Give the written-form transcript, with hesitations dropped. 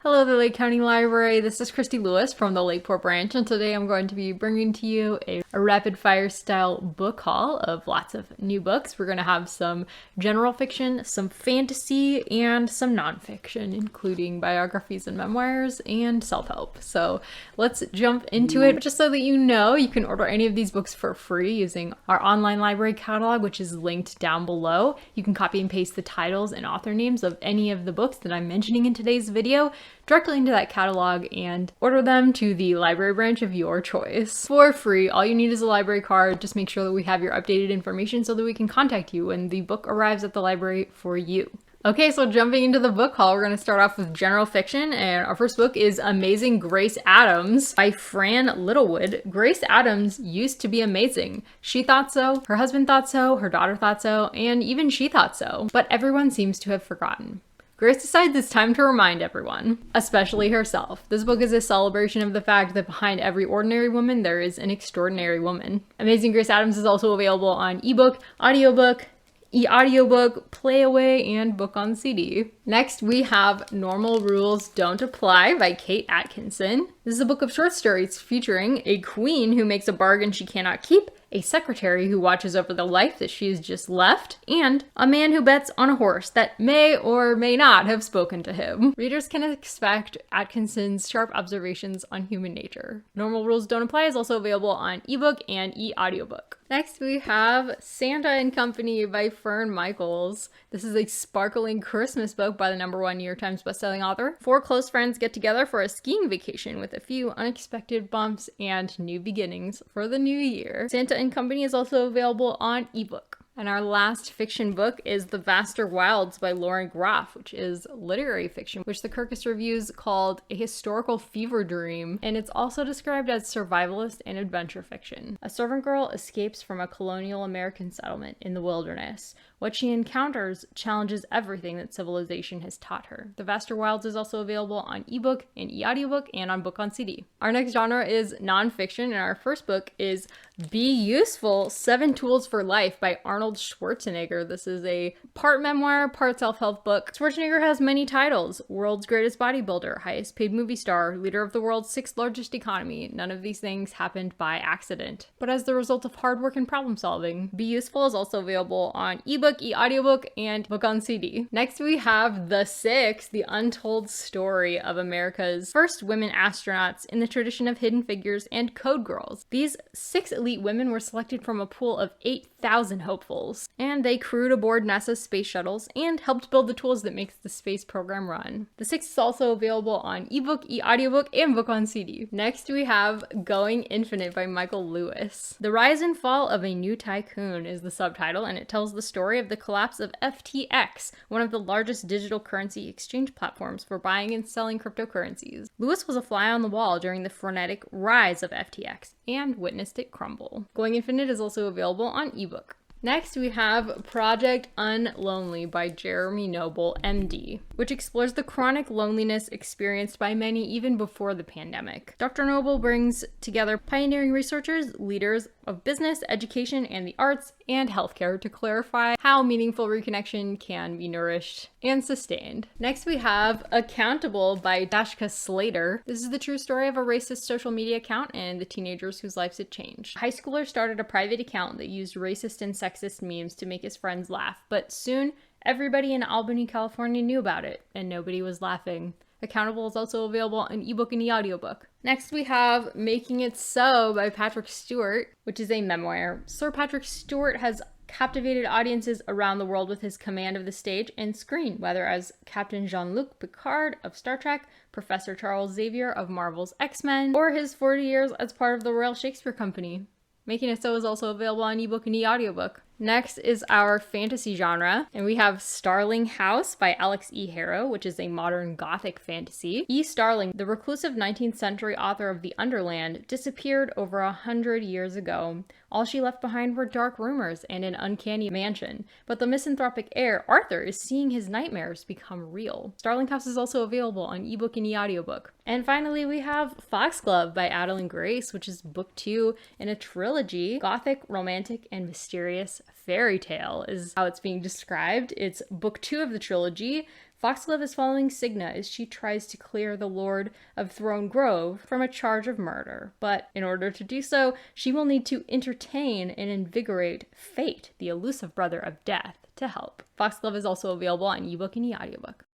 Hello, the Lake County Library. This is Christy Lewis from the Lakeport branch, and today I'm going to be bringing to you a rapid fire style book haul of lots of new books. We're going to have some general fiction, some fantasy, and some nonfiction, including biographies and memoirs and self-help. So let's jump into it. Just so that you know, you can order any of these books for free using our online library catalog, which is linked down below. You can copy and paste the titles and author names of any of the books that I'm mentioning in today's video directly into that catalog and order them to the library branch of your choice for free. All you need is a library card. Just make sure that we have your updated information so that we can contact you when the book arrives at the library for you. Okay, so jumping into the book haul, we're going to start off with general fiction, and our first book is Amazing Grace Adams by Fran Littlewood. Grace Adams used to be amazing. She thought so, her husband thought so, her daughter thought so, and even she thought so. But everyone seems to have forgotten. Grace decides it's time to remind everyone, especially herself. This book is a celebration of the fact that behind every ordinary woman, there is an extraordinary woman. Amazing Grace Adams is also available on ebook, audiobook, e-audiobook, playaway, and book on CD. Next, we have Normal Rules Don't Apply by Kate Atkinson. This is a book of short stories featuring a queen who makes a bargain she cannot keep, a secretary who watches over the life that she has just left, and a man who bets on a horse that may or may not have spoken to him. Readers can expect Atkinson's sharp observations on human nature. Normal Rules Don't Apply is also available on ebook and e-audiobook. Next, we have Santa and Company by Fern Michaels. This is a sparkling Christmas book by the #1 New York Times bestselling author. 4 close friends get together for a skiing vacation with a few unexpected bumps and new beginnings for the new year. Santa and Company is also available on ebook. And our last fiction book is The Vaster Wilds by Loren Grush, which is literary fiction, which the Kirkus Reviews called a historical fever dream, and it's also described as survivalist and adventure fiction. A servant girl escapes from a colonial American settlement in the wilderness. What she encounters challenges everything that civilization has taught her. The Vaster Wilds is also available on ebook and e-audiobook and on book on CD. Our next genre is nonfiction, and our first book is Be Useful: 7 Tools for Life by Arnold Schwarzenegger. This is a part memoir, part self-help book. Schwarzenegger has many titles: World's Greatest Bodybuilder, Highest Paid Movie Star, Leader of the World's 6th Largest Economy. None of these things happened by accident, but as the result of hard work and problem solving. Be Useful is also available on ebook, e-audiobook, and book on CD. Next, we have The Six, the untold story of America's first women astronauts in the tradition of Hidden Figures and Code Girls. These 6 elite women were selected from a pool of 8,000 hopefuls, and they crewed aboard NASA's space shuttles and helped build the tools that makes the space program run. The Six is also available on ebook, e-audiobook, and book on CD. Next, we have Going Infinite by Michael Lewis. The Rise and Fall of a New Tycoon is the subtitle, and it tells the story of the collapse of FTX, one of the largest digital currency exchange platforms for buying and selling cryptocurrencies. Lewis was a fly on the wall during the frenetic rise of FTX and witnessed it crumble. Going Infinite is also available on ebook. Next, we have Project UnLonely by Jeremy Noble, MD, which explores the chronic loneliness experienced by many even before the pandemic. Dr. Noble brings together pioneering researchers, leaders of business, education, and the arts, and healthcare to clarify how meaningful reconnection can be nourished and sustained. Next, we have Accountable by Dashka Slater. This is the true story of a racist social media account and the teenagers whose lives it changed. A high schooler started a private account that used racist and sexist memes to make his friends laugh, but soon everybody in Albany, California knew about it, and nobody was laughing. Accountable is also available on ebook and e-audiobook. Next, we have Making It So by Patrick Stewart, which is a memoir. Sir Patrick Stewart has captivated audiences around the world with his command of the stage and screen, whether as Captain Jean-Luc Picard of Star Trek, Professor Charles Xavier of Marvel's X-Men, or his 40 years as part of the Royal Shakespeare Company. Making It So is also available on ebook and e-audiobook. Next is our fantasy genre, and we have Starling House by Alix E. Harrow, which is a modern gothic fantasy. E. Starling, the reclusive 19th century author of The Underland, disappeared over 100 years ago. All she left behind were dark rumors and an uncanny mansion, but the misanthropic heir, Arthur, is seeing his nightmares become real. Starling House is also available on ebook and e-audiobook. And finally, we have Foxglove by Adalyn Grace, which is book 2 in a trilogy. Gothic, romantic, and mysterious fairy tale is how it's being described. It's book 2 of the trilogy. Foxglove is following Signa as she tries to clear the Lord of Throne Grove from a charge of murder, but in order to do so, she will need to entertain and invigorate Fate, the elusive brother of Death, to help. Foxglove is also available on ebook and e-audiobook.